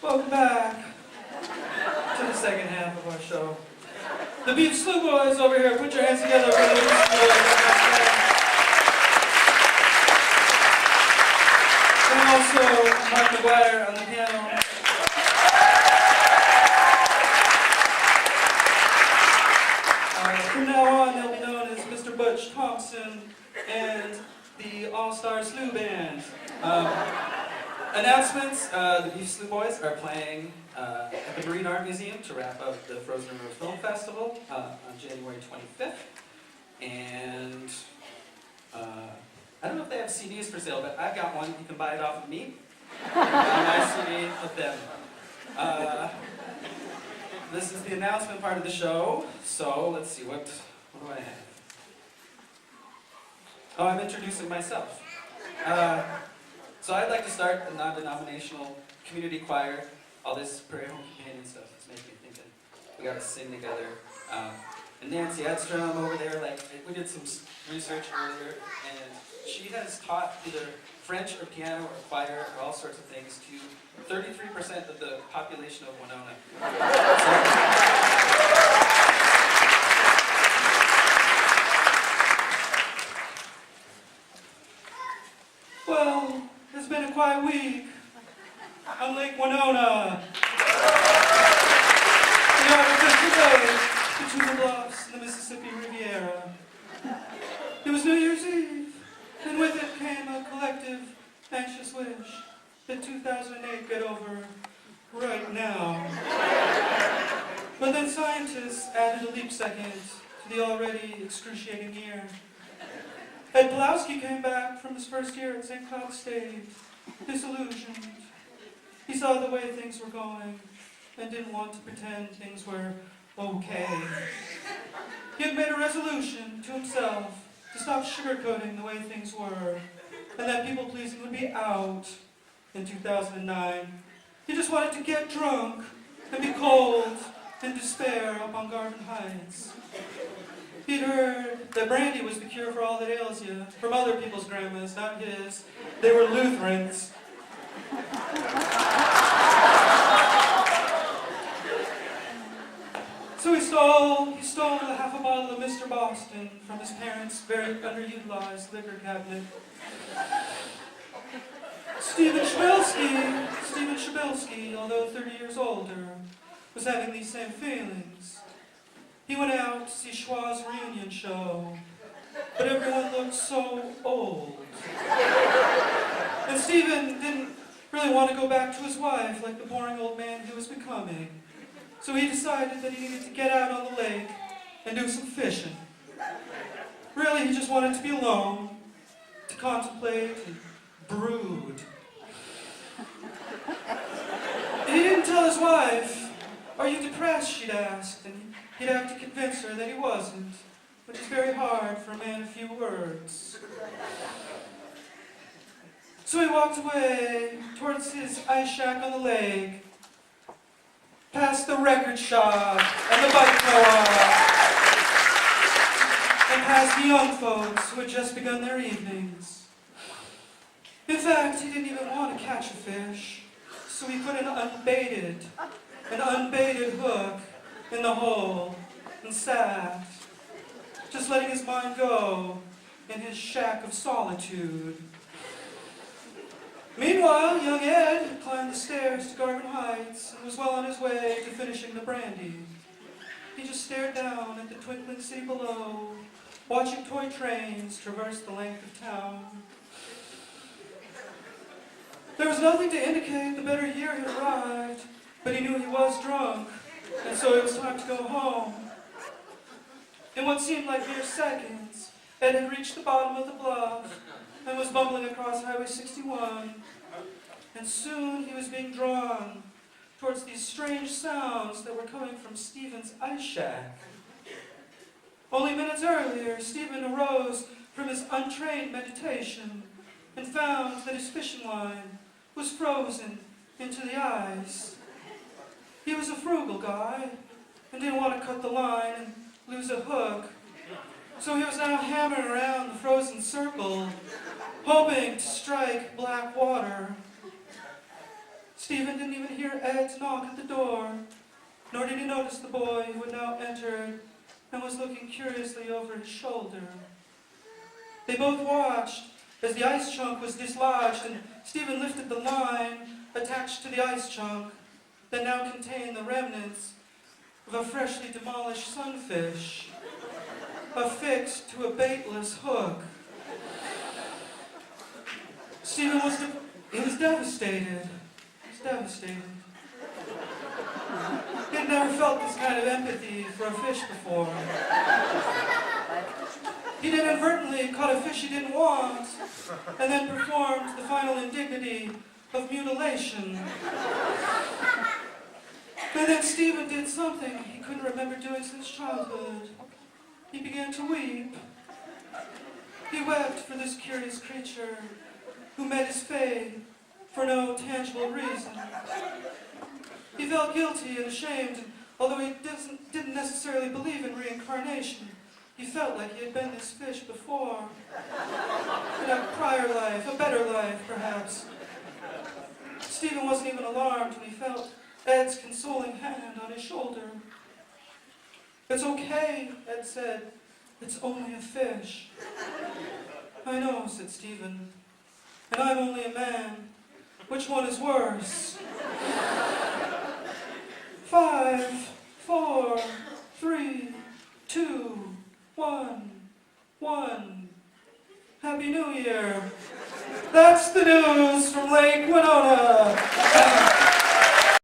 Welcome back to the second half of our show. The Beef Slew Boys over here, put your hands together for the Beef Slew Boys. And also Mark McGuire on the piano. From now on, they'll be known as Mr. Butch Thompson and the All-Star Slew Band. Announcements, the Beef Slew Boys are playing at the Marine Art Museum to wrap up the Frozen River Film Festival on January 25th. And I don't know if they have CDs for sale, but I've got one. You can buy it off of me. My CD of them. This is the announcement part of the show. So let's see, what do I have? Oh, I'm introducing myself. So I'd like to start a non-denominational community choir. All this Prairie Home Companion stuff is making me thinking we gotta sing together. And Nancy Edstrom over there, we did some research earlier, and she has taught either French or piano or choir or all sorts of things to 33% of the population of Winona. Well, it's been a quiet week on Lake Winona. The artificial bay between the bluffs and the Mississippi Riviera. It was New Year's Eve, and with it came a collective, anxious wish that 2008 get over right now. But then scientists added a leap second to the already excruciating year. Ed Pulowski came back from his first year at St. Cloud State, disillusioned. He saw the way things were going and didn't want to pretend things were okay. He had made a resolution to himself to stop sugarcoating the way things were, and that people-pleasing would be out in 2009. He just wanted to get drunk and be cold and despair up on Garden Heights. He'd heard that brandy was the cure for all that ails you, from other people's grandmas, not his. They were Lutherans. So he stole half a bottle of Mr. Boston from his parents' very underutilized liquor cabinet. Stephen Shabilsky, although 30 years older, was having these same feelings. He went out to see Schwa's reunion show, but everyone looked so old. And Stephen didn't really want to go back to his wife like the boring old man he was becoming. So he decided that he needed to get out on the lake and do some fishing. Really, he just wanted to be alone, to contemplate and brood. And he didn't tell his wife. "Are you depressed?" she'd asked, and he'd have to convince her that he wasn't, which is very hard for a man of few words. So he walked away towards his ice shack on the lake, past the record shop and the bike co-op, and past the young folks who had just begun their evenings. In fact, he didn't even want to catch a fish, so he put an unbaited hook in the hole and sat, just letting his mind go in his shack of solitude. Meanwhile, young Ed had climbed the stairs to Garden Heights and was well on his way to finishing the brandy. He just stared down at the twinkling city below, watching toy trains traverse the length of town. There was nothing to indicate the better year had arrived, but he knew he was drunk, and so it was time to go home. In what seemed like mere seconds, Ed had reached the bottom of the bluff and was bumbling across Highway 61. And soon he was being drawn towards these strange sounds that were coming from Stephen's ice shack. Only minutes earlier, Stephen arose from his untrained meditation and found that his fishing line was frozen into the ice. He was a frugal guy and didn't want to cut the line and lose a hook. So he was now hammering around the frozen circle, hoping to strike black water. Stephen didn't even hear Ed's knock at the door, nor did he notice the boy who had now entered and was looking curiously over his shoulder. They both watched as the ice chunk was dislodged and Stephen lifted the line attached to the ice chunk that now contained the remnants of a freshly demolished sunfish, affixed to a baitless hook. Stephen was devastated. He was devastated. He had never felt this kind of empathy for a fish before. He'd inadvertently caught a fish he didn't want, and then performed the final indignity of mutilation. And then Stephen did something he couldn't remember doing since childhood. He began to weep. He wept for this curious creature who met his fate for no tangible reason. He felt guilty and ashamed, and although he didn't necessarily believe in reincarnation, he felt like he had been this fish before. In a prior life, a better life, perhaps. Stephen wasn't even alarmed when he felt Ed's consoling hand on his shoulder. "It's okay," Ed said. "It's only a fish." "I know," said Stephen. "And I'm only a man. Which one is worse?" 5, 4, 3, 2, 1. Happy New Year. That's the news from Lake Winona.